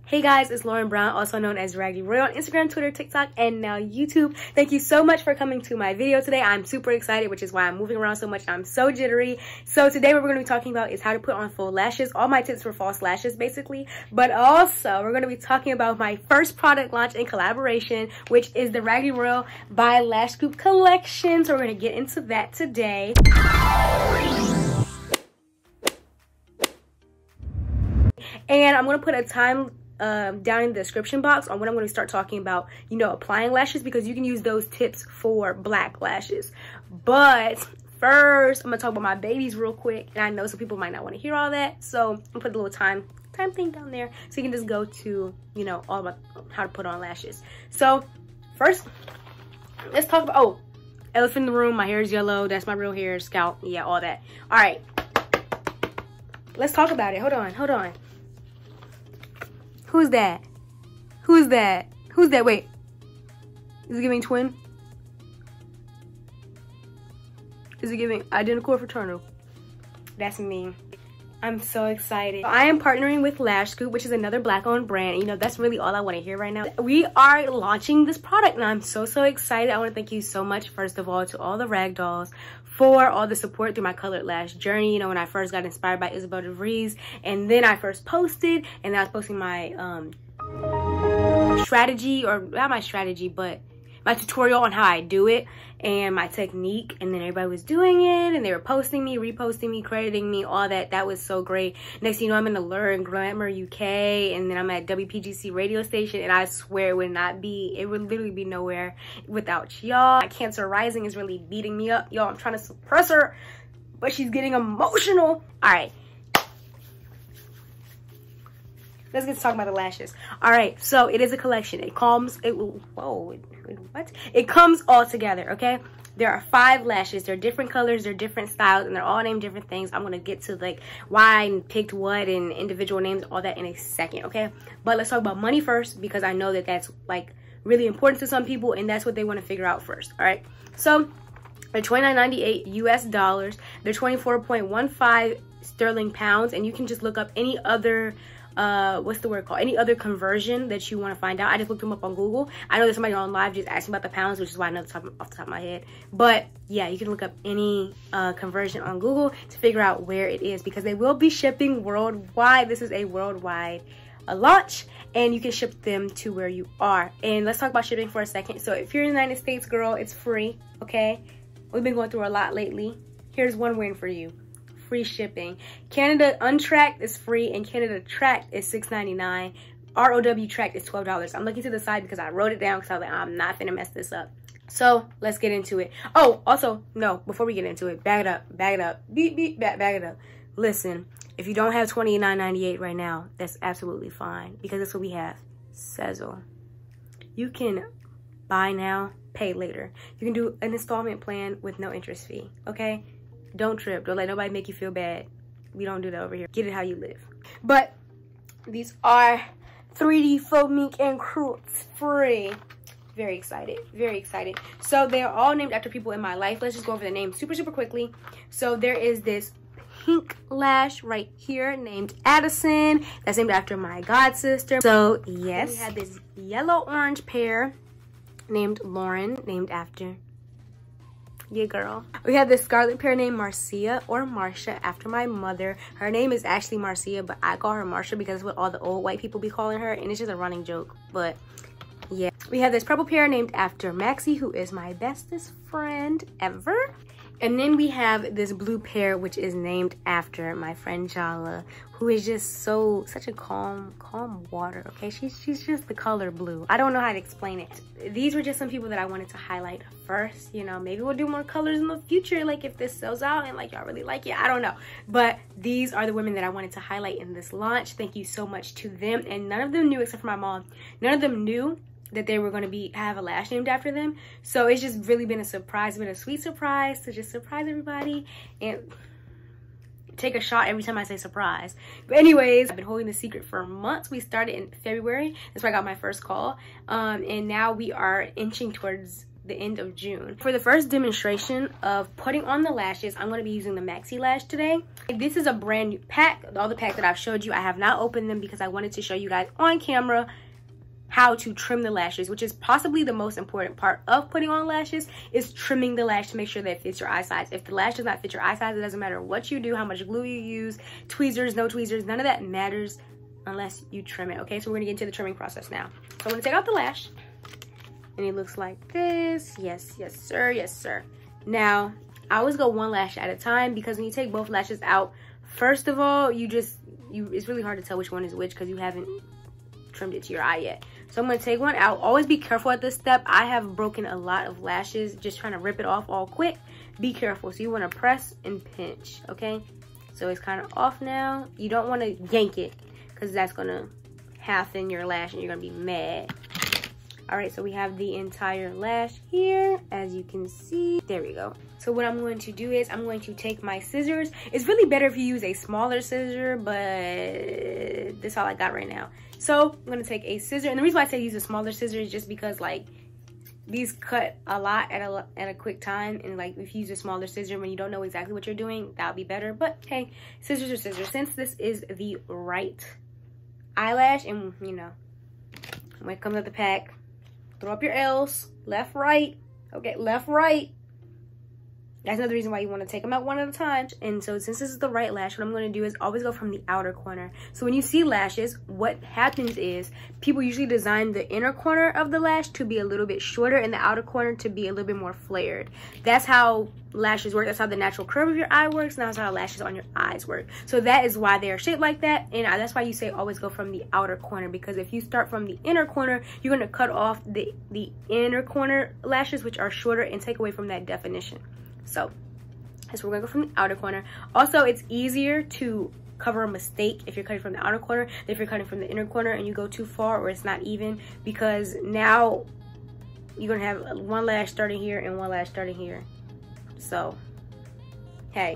Hey guys, it's Lauren Brown, also known as Ragdolls on Instagram, Twitter, TikTok, and now YouTube. Thank you so much for coming to my video today. I'm super excited, which is why I'm moving around so much. I'm so jittery. So today what we're going to be talking about is how to put on full lashes. All my tips for false lashes, basically. But also, we're going to be talking about my first product launch in collaboration, which is the Ragdolls by Lash Group collection. So we're going to get into that today. And I'm going to put a time down in the description box on when I'm going to start talking about, you know, applying lashes, because you can use those tips for black lashes. But first, I'm going to talk about my babies real quick. And I know some people might not want to hear all that. So I'm going to put a little time thing down there so you can just go to, you know, all about how to put on lashes. So first, let's talk about, oh, elephant in the room. My hair is yellow. That's my real hair, scalp. Yeah, all that. All right. Let's talk about it. Hold on. Who's that? Who's that? Who's that? Wait. Is it giving twin? Is it giving identical or fraternal? That's me. I'm so excited. I am partnering with Lash Group, which is another black-owned brand. You know, that's really all I want to hear right now. We are launching this product, and I'm so excited. I want to thank you so much, first of all, to all the Ragdolls for all the support through my colored lash journey. You know, when I first got inspired by Isabel DeVries, and then I first posted, and then I was posting my strategy, or not my strategy, but my tutorial on how I do it and my technique, and then everybody was doing it and they were posting me, reposting me, crediting me, all that. That was so great. Next thing you know, I'm in Allure and Glamour UK, and then I'm at WPGC radio station, and I swear it would literally be nowhere without y'all. My Cancer Rising is really beating me up, y'all. I'm trying to suppress her, but she's getting emotional. All right, let's get to talking about the lashes. All right, so it is a collection. It comes, it comes all together, okay? There are 5 lashes. They're different colors, they're different styles, and they're all named different things. I'm gonna get to like why I picked what and individual names, all that in a second, okay? But let's talk about money first, because I know that that's like really important to some people, and that's what they want to figure out first. All right, so they're $29.98 US dollars. They're 24.15 sterling pounds, and you can just look up any other what's the word called, any other conversion that you want to find out. I just looked them up on Google. I know there's somebody on live just asking about the pounds, which is why I know off the top of my head. But yeah, you can look up any conversion on Google to figure out where it is, because they will be shipping worldwide. This is a worldwide launch, and you can ship them to where you are. And let's talk about shipping for a second. So if you're in the United States, girl, it's free, okay? We've been going through a lot lately. Here's one win for you: free shipping. Canada untracked is free, and Canada tracked is $6.99. ROW tracked is $12. I'm looking to the side because I wrote it down, because I was like, I'm not finna mess this up. So let's get into it. Oh, also, no, before we get into it, bag it up, beep, bag it up. Listen, if you don't have $29.98 right now, that's absolutely fine, because that's what we have. Sezzle. You can buy now, pay later. You can do an installment plan with no interest fee, okay? Don't trip. Don't let nobody make you feel bad. We don't do that over here. Get it how you live. But these are 3D faux mink and crutes free. Very excited. Very excited. So they're all named after people in my life. Let's just go over the names super quickly. So there is this pink lash right here named Addison. That's named after my god sister. So yes, we had this yellow orange pair named Lauren, named after yeah, girl. We have this scarlet pair named Marcia, or Marcia, after my mother. Her name is actually Marcia, but I call her Marcia because that's what all the old white people be calling her, and it's just a running joke. But yeah, we have this purple pair named after Maxie, who is my bestest friend ever. And then we have this blue pair, which is named after my friend Jala, who is just such a calm water, okay? She's just the color blue. I don't know how to explain it. These were just some people that I wanted to highlight first. You know, maybe we'll do more colors in the future, like if this sells out and like y'all really like it. I don't know. But these are the women that I wanted to highlight in this launch. Thank you so much to them. And none of them knew, except for my mom, none of them knew that they were going to have a lash named after them. So it's just really been a surprise, been a sweet surprise to just surprise everybody and take a shot every time I say surprise. But anyways, I've been holding the secret for months. We started in February. That's where I got my first call. And now we are inching towards the end of June. For the first demonstration of putting on the lashes, I'm going to be using the Maxi Lash today. This is a brand new pack. All the packs that I've showed you, I have not opened them because I wanted to show you guys on camera how to trim the lashes, which is possibly the most important part of putting on lashes, is trimming the lash to make sure that it fits your eye size. If the lash does not fit your eye size, it doesn't matter what you do, how much glue you use, tweezers, no tweezers, none of that matters unless you trim it. Okay, so we're gonna get into the trimming process now. So I'm gonna take out the lash, and it looks like this. Yes, yes sir, yes sir. Now, I always go one lash at a time because when you take both lashes out, first of all, it's really hard to tell which one is which because you haven't trimmed it to your eye yet. So I'm going to take one out. Always be careful at this step. I have broken a lot of lashes just trying to rip it off all quick. Be careful. So you want to press and pinch, okay? So it's kind of off now. You don't want to yank it because that's going to half in your lash and you're going to be mad. All right, so we have the entire lash here, as you can see. There we go. So what I'm going to do is I'm going to take my scissors. It's really better if you use a smaller scissor, but this is all I got right now. So I'm going to take a scissor, and the reason why I say use a smaller scissor is just because like these cut a lot at a quick time, and like if you use a smaller scissor when you don't know exactly what you're doing, that'll be better. But hey, scissors are scissors. Since this is the right eyelash, and you know, when it comes with the pack, throw up your L's, left, right. Okay, left, right. That's another reason why you want to take them out one at a time. And so since this is the right lash, what I'm going to do is always go from the outer corner. So when you see lashes, what happens is people usually design the inner corner of the lash to be a little bit shorter and the outer corner to be a little bit more flared. That's how lashes work. That's how the natural curve of your eye works. And that's how lashes on your eyes work. So that is why they are shaped like that. And that's why you say always go from the outer corner, because if you start from the inner corner, you're going to cut off the inner corner lashes, which are shorter, and take away from that definition. So we're gonna go from the outer corner. Also, it's easier to cover a mistake if you're cutting from the outer corner than if you're cutting from the inner corner and you go too far or it's not even, because now you're gonna have one lash starting here and one lash starting here. So hey,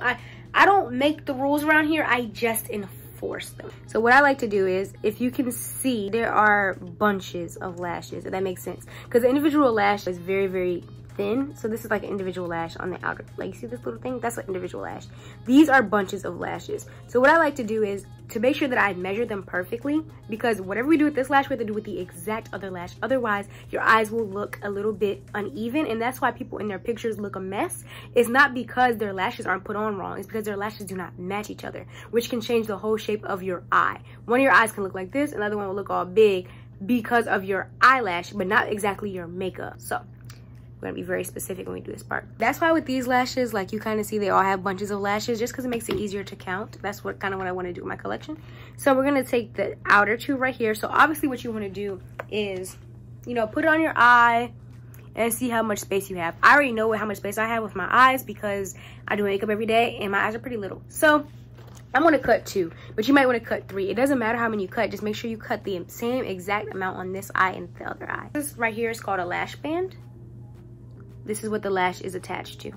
I don't make the rules around here, I just enforce them. So what I like to do is, if you can see, there are bunches of lashes, if that makes sense, because the individual lash is very, very thin. So this is like an individual lash on the outer, like you see this little thing, that's an individual lash. These are bunches of lashes. So what I like to do is to make sure that I measure them perfectly, because whatever we do with this lash, we have to do with the exact other lash. Otherwise your eyes will look a little bit uneven, and that's why people in their pictures look a mess. It's not because their lashes aren't put on wrong, it's because their lashes do not match each other, which can change the whole shape of your eye. One of your eyes can look like this, another one will look all big because of your eyelash, but not exactly your makeup. So we're gonna be very specific when we do this part. That's why with these lashes, like you kind of see they all have bunches of lashes just because it makes it easier to count. That's what kind of what I want to do with my collection. So we're gonna take the outer two right here. So obviously what you want to do is, you know, put it on your eye and see how much space you have. I already know how much space I have with my eyes because I do makeup every day and my eyes are pretty little. So I'm gonna cut 2, but you might want to cut 3. It doesn't matter how many you cut, just make sure you cut the same exact amount on this eye and the other eye. This right here is called a lash band. This is what the lash is attached to.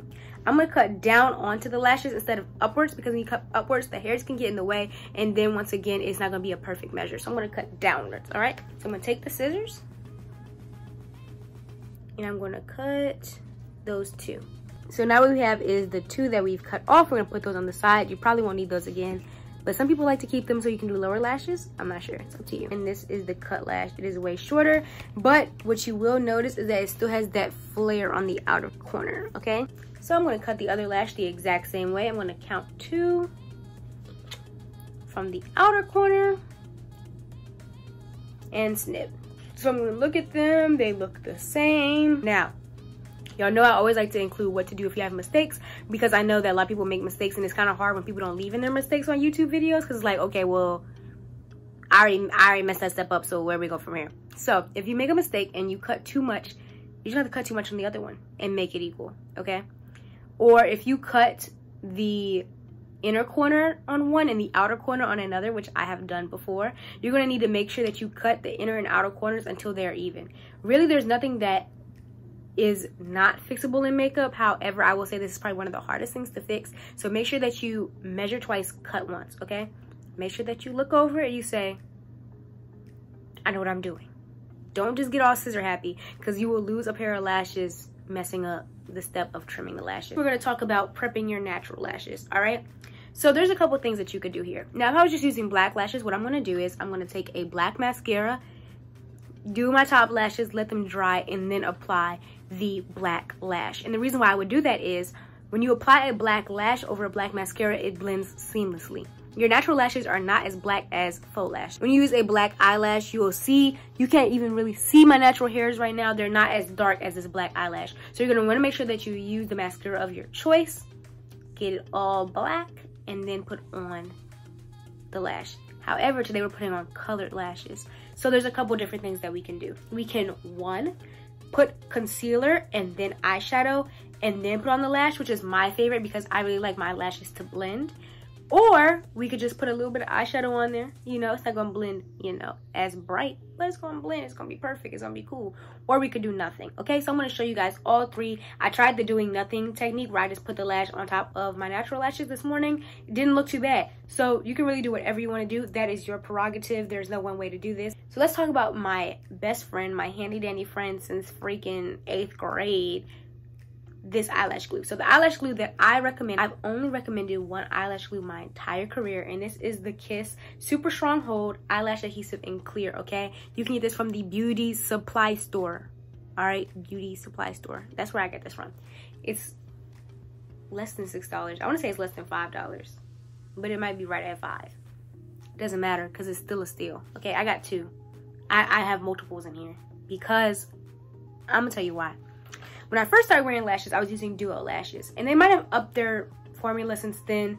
I'm gonna cut down onto the lashes instead of upwards, because when you cut upwards, the hairs can get in the way, and then once again, it's not gonna be a perfect measure. So I'm gonna cut downwards, all right? So I'm gonna take the scissors, and I'm gonna cut those 2. So now what we have is the 2 that we've cut off. We're gonna put those on the side. You probably won't need those again, but some people like to keep them so you can do lower lashes. I'm not sure, it's up to you. And this is the cut lash. It is way shorter, but what you will notice is that it still has that flare on the outer corner, okay? So I'm gonna cut the other lash the exact same way. I'm gonna count 2 from the outer corner and snip. So I'm gonna look at them, they look the same. Now, y'all know I always like to include what to do if you have mistakes, because I know that a lot of people make mistakes, and it's kind of hard when people don't leave in their mistakes on YouTube videos, because it's like, okay, well, I already messed that step up, so where we go from here? So if you make a mistake and you cut too much, you just have to cut too much on the other one and make it equal, okay? Or if you cut the inner corner on one and the outer corner on another, which I have done before, you're going to need to make sure that you cut the inner and outer corners until they're even. Really, there's nothing that is not fixable in makeup. However, I will say this is probably one of the hardest things to fix. So make sure that you measure twice, cut once, okay? Make sure that you look over it and you say, I know what I'm doing. Don't just get all scissor happy, because you will lose a pair of lashes messing up the step of trimming the lashes. We're going to talk about prepping your natural lashes, all right? So there's a couple things that you could do here. Now, if I was just using black lashes, what I'm going to do is I'm going to take a black mascara, do my top lashes, let them dry, and then apply the black lash. And the reason why I would do that is when you apply a black lash over a black mascara, it blends seamlessly. Your natural lashes are not as black as faux lash. When you use a black eyelash, you will see, you can't even really see my natural hairs right now. They're not as dark as this black eyelash. So you're gonna wanna make sure that you use the mascara of your choice, get it all black, and then put on the lash. However, today we're putting on colored lashes. So there's a couple different things that we can do. We can, one, put concealer and then eyeshadow and then put on the lash, which is my favorite because I really like my lashes to blend. Or we could just put a little bit of eyeshadow on there. You know, it's not gonna blend, you know, as bright, but it's gonna blend. It's gonna be perfect. It's gonna be cool. Or we could do nothing. Okay, so I'm gonna show you guys all three. I tried the doing nothing technique where I just put the lash on top of my natural lashes this morning. It didn't look too bad. So you can really do whatever you wanna do. That is your prerogative. There's no one way to do this. So let's talk about my best friend, my handy dandy friend since freaking 8th grade. This eyelash glue. So the eyelash glue that I recommend, I've only recommended one eyelash glue my entire career, and this is the Kiss Super Strong Hold Eyelash Adhesive in Clear, okay? You can get this from the beauty supply store. All right, beauty supply store. That's where I get this from. It's less than $6. I want to say it's less than $5, but it might be right at $5. It doesn't matter because it's still a steal. Okay, I got two. I have multiples in here because I'm gonna tell you why. When I first started wearing lashes, I was using duo lashes. And they might have upped their formula since then.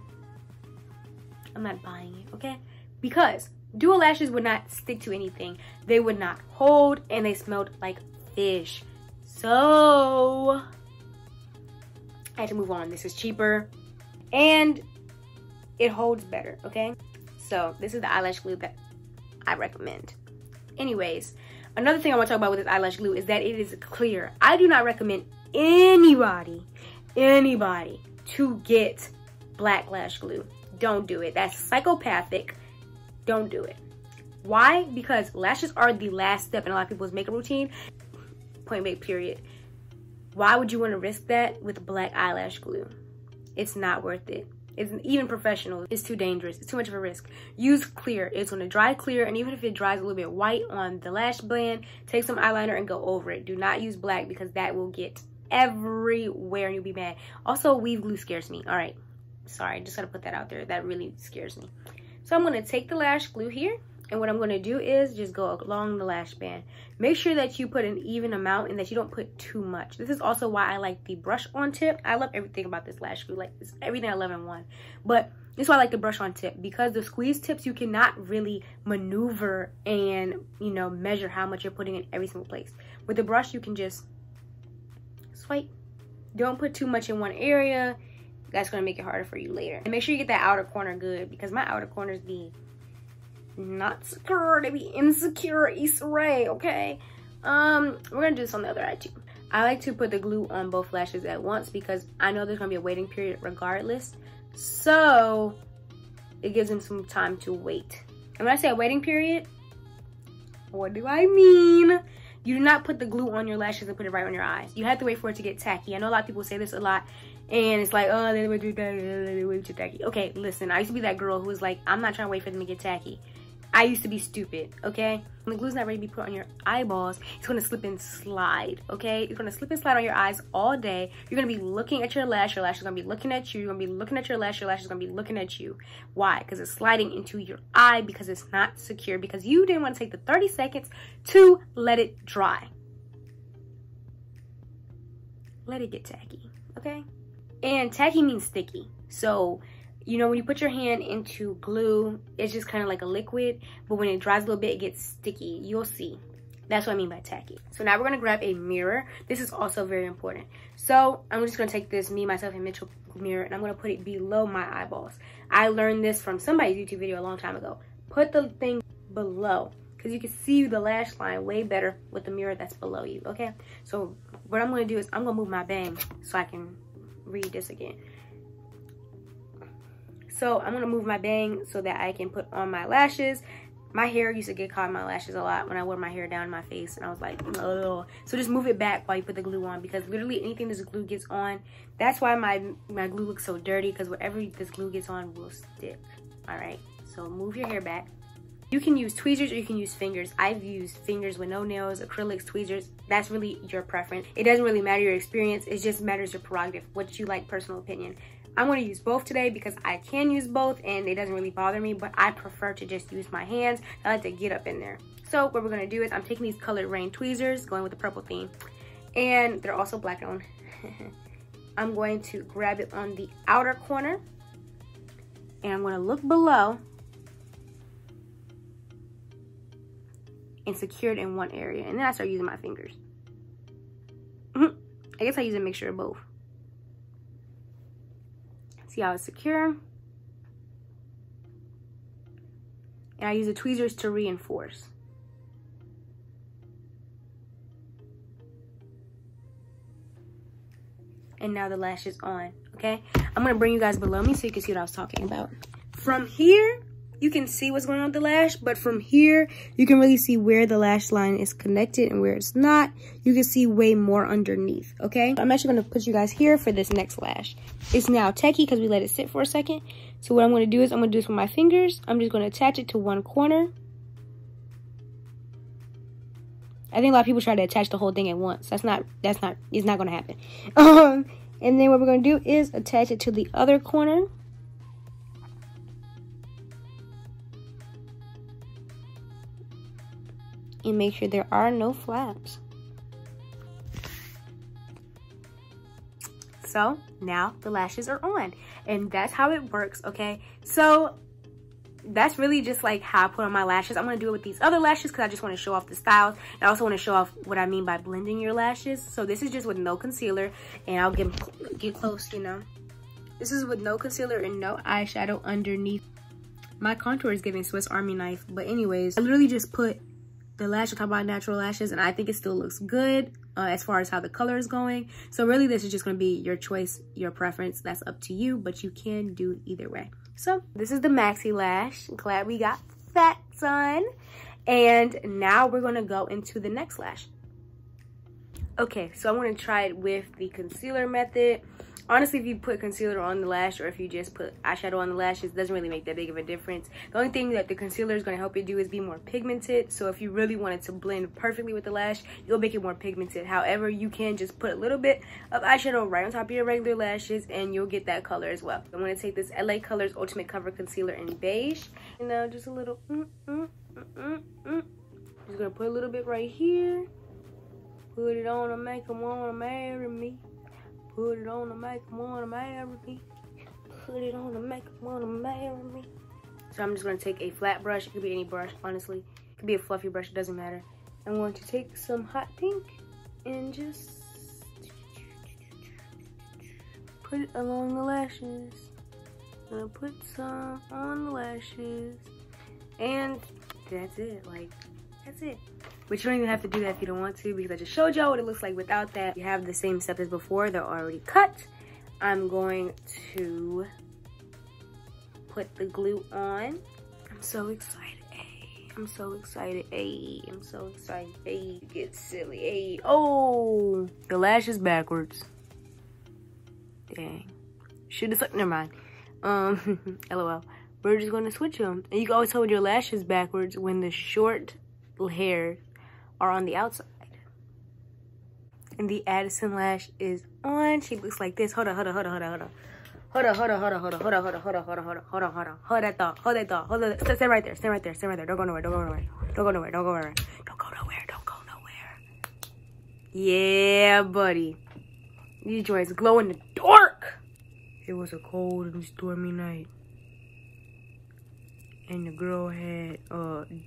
I'm not buying it, okay? Because duo lashes would not stick to anything. They would not hold, and they smelled like fish. So I had to move on. This is cheaper, and it holds better, okay? So this is the eyelash glue that I recommend. Anyways, another thing I want to talk about with this eyelash glue is that it is clear. I do not recommend anybody to get black lash glue. Don't do it. That's psychopathic. Don't do it. Why? Because lashes are the last step in a lot of people's makeup routine. Point blank, period. Why would you want to risk that with black eyelash glue? It's not worth it. It's even professional. It's too dangerous. It's too much of a risk. Use clear. It's going to dry clear, and even if it dries a little bit white on the lash blend, take some eyeliner and go over it. Do not use black because that will get everywhere and you'll be mad. Also, weave glue scares me. All right. Sorry, just gotta put that out there. That really scares me. So I'm going to take the lash glue here, and what I'm going to do is just go along the lash band. Make sure that you put an even amount and that you don't put too much. This is also why I like the brush on tip. I love everything about this lash glue. Like, it's everything I love in one. But this is why I like the brush on tip, because the squeeze tips, you cannot really maneuver and, you know, measure how much you're putting in every single place. With the brush, you can just swipe. Don't put too much in one area. That's going to make it harder for you later. And make sure you get that outer corner good, because my outer corners be not secure, they be insecure, Issa Rae, okay? We're gonna do this on the other eye too. I like to put the glue on both lashes at once because I know there's gonna be a waiting period regardless, so it gives them some time to wait. And when I say a waiting period, what do I mean? You do not put the glue on your lashes and put it right on your eyes. You have to wait for it to get tacky. I know a lot of people say this a lot, and it's like, oh, they wait too tacky. Okay, listen, I used to be that girl who was like, I'm not trying to wait for them to get tacky. I used to be stupid, okay? When the glue's not ready to be put on your eyeballs, it's gonna slip and slide, okay? It's gonna slip and slide on your eyes all day. You're gonna be looking at your lash is gonna be looking at you. You're gonna be looking at your lash is gonna be looking at you. Why? Because it's sliding into your eye because it's not secure, because you didn't want to take the 30 seconds to let it dry. Let it get tacky, okay? And tacky means sticky. So, you know, when you put your hand into glue, it's just kind of like a liquid, but when it dries a little bit, it gets sticky. You'll see. That's what I mean by tacky. So now we're gonna grab a mirror. This is also very important. So I'm just gonna take this Me, Myself, and Mitchell mirror, and I'm gonna put it below my eyeballs. I learned this from somebody's YouTube video a long time ago. Put the thing below, because you can see the lash line way better with the mirror that's below you, okay? So what I'm gonna do is I'm gonna move my bang so I can read this again. So I'm gonna move my bang so that I can put on my lashes. My hair used to get caught in my lashes a lot when I wore my hair down my face, and I was like, ugh. So just move it back while you put the glue on, because literally anything this glue gets on, that's why my glue looks so dirty, because whatever this glue gets on will stick. All right, so move your hair back. You can use tweezers or you can use fingers. I've used fingers with no nails, acrylics, tweezers. That's really your preference. It doesn't really matter your experience. It just matters your prerogative, what you like, personal opinion. I'm going to use both today because I can use both and it doesn't really bother me, but I prefer to just use my hands. I like to get up in there. So what we're going to do is I'm taking these colored rain tweezers, going with the purple theme, and they're also black owned. I'm going to grab it on the outer corner and I'm going to look below and secure it in one area, and then I start using my fingers. I guess I use a mixture of both. See how it's secure? And I use the tweezers to reinforce. And now the lash is on, okay? I'm gonna bring you guys below me so you can see what I was talking about. From here, you can see what's going on with the lash, but from here, you can really see where the lash line is connected and where it's not. You can see way more underneath, okay? I'm actually gonna put you guys here for this next lash. It's now techie because we let it sit for a second. So what I'm gonna do is I'm gonna do this with my fingers. I'm just gonna attach it to one corner. I think a lot of people try to attach the whole thing at once. It's not gonna happen. And then what we're gonna do is attach it to the other corner. And make sure there are no flaps. So now the lashes are on, and that's how it works, okay? So that's really just like how I put on my lashes. I'm gonna do it with these other lashes because I just want to show off the styles. And I also want to show off what I mean by blending your lashes. So this is just with no concealer, and I'll get close, you know. This is with no concealer and no eyeshadow underneath. My contour is giving Swiss Army knife, but anyways, I literally just put the lash on top of my natural lashes, and I think it still looks good as far as how the color is going. So really this is just going to be your choice, your preference. That's up to you, but you can do either way. So this is the maxi lash. Glad we got that done. And now we're going to go into the next lash. Okay, so I'm going to try it with the concealer method. Honestly, if you put concealer on the lash or if you just put eyeshadow on the lashes, it doesn't really make that big of a difference. The only thing that the concealer is going to help you do is be more pigmented. So if you really want it to blend perfectly with the lash, you'll make it more pigmented. However, you can just put a little bit of eyeshadow right on top of your regular lashes and you'll get that color as well. I'm going to take this LA Colors Ultimate Cover Concealer in beige. And now just a little, just going to put a little bit right here. Put it on to make them want to marry me. Put it on to make them want to marry me. Put it on to make them want to marry me. So I'm just going to take a flat brush. It could be any brush, honestly. It could be a fluffy brush. It doesn't matter. I'm going to take some hot pink and just put it along the lashes. I'm going to put some on the lashes. And that's it. Like, that's it. But you don't even have to do that if you don't want to, because I just showed y'all what it looks like without that. You have the same steps as before. They're already cut. I'm going to put the glue on. I'm so excited. Ay, I'm so excited. Ay, I'm so excited. Ay, get silly. Ay. Oh, the lash is backwards. Dang. Should have, never mind. LOL. We're just going to switch them. And you can always hold your lashes backwards when the short hair are on the outside. And the Addison lash is on. She looks like this. Hold on. Hold that thought. Stay right there. Don't go nowhere. Yeah, buddy. These joints glow in the dark. It was a cold and stormy night. And the girl had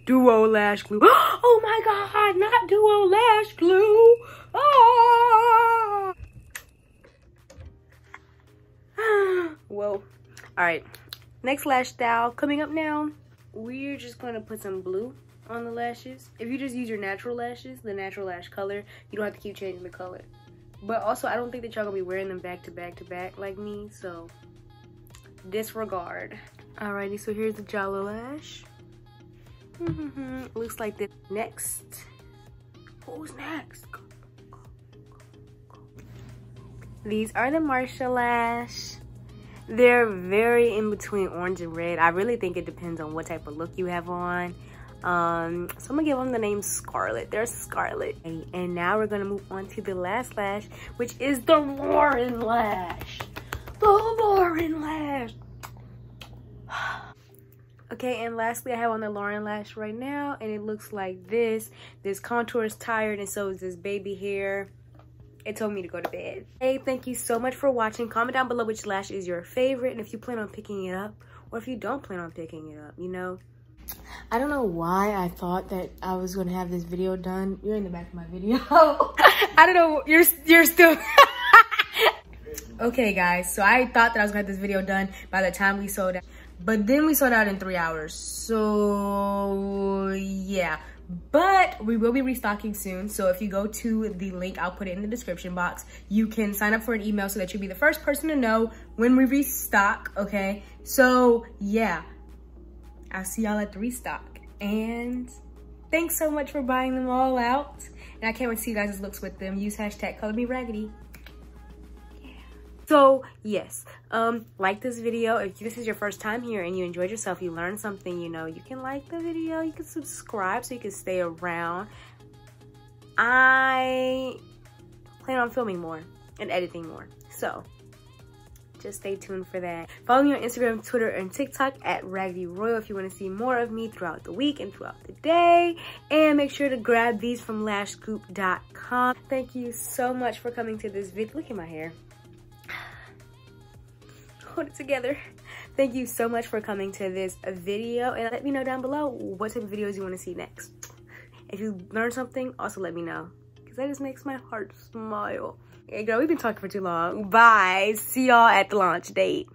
duo lash glue. Oh my god, not duo lash glue. Oh. Whoa. Alright. Next lash style coming up now. We're just gonna put some blue on the lashes. If you just use your natural lashes, the natural lash color, you don't have to keep changing the color. But also, I don't think that y'all gonna be wearing them back to back to back like me, so disregard. Alrighty, so here's the Jalo lash. Looks like this. Next. Who's next? These are the Marshall Lash. They're very in between orange and red. I really think it depends on what type of look you have on. So I'm gonna give them the name Scarlet. They're Scarlet. And now we're gonna move on to the last lash, which is the Lauren Lash. The Lauren Lash. Okay, and lastly, I have on the Lauren Lash right now, and it looks like this. This contour is tired, and so is this baby hair. It told me to go to bed. Hey, thank you so much for watching. Comment down below which lash is your favorite, and if you plan on picking it up, or if you don't plan on picking it up, you know. I don't know why I thought that I was gonna have this video done. You're in the back of my video. I don't know, you're still. Okay guys, so I thought that I was gonna have this video done by the time we sold out. But then we sold out in 3 hours. So yeah. But we will be restocking soon. So if you go to the link, I'll put it in the description box. You can sign up for an email so that you'll be the first person to know when we restock, okay? So yeah, I'll see y'all at the restock. And thanks so much for buying them all out. And I can't wait to see you guys' looks with them. Use hashtag #ColorMeRaggedy. So yes, like this video. If this is your first time here and you enjoyed yourself, you learned something, you know, you can like the video, you can subscribe so you can stay around. I plan on filming more and editing more, so just stay tuned for that. Follow me on Instagram, Twitter, and TikTok at Raggedy Royal if you want to see more of me throughout the week and throughout the day. And make sure to grab these from lashscoop.com. Thank you so much for coming to this video. Look at my hair. Hold it together. Thank you so much for coming to this video, and let me know down below what type of videos you want to see next. If you learned something, also let me know, because that just makes my heart smile. Hey girl, we've been talking for too long. Bye. See y'all at the launch date.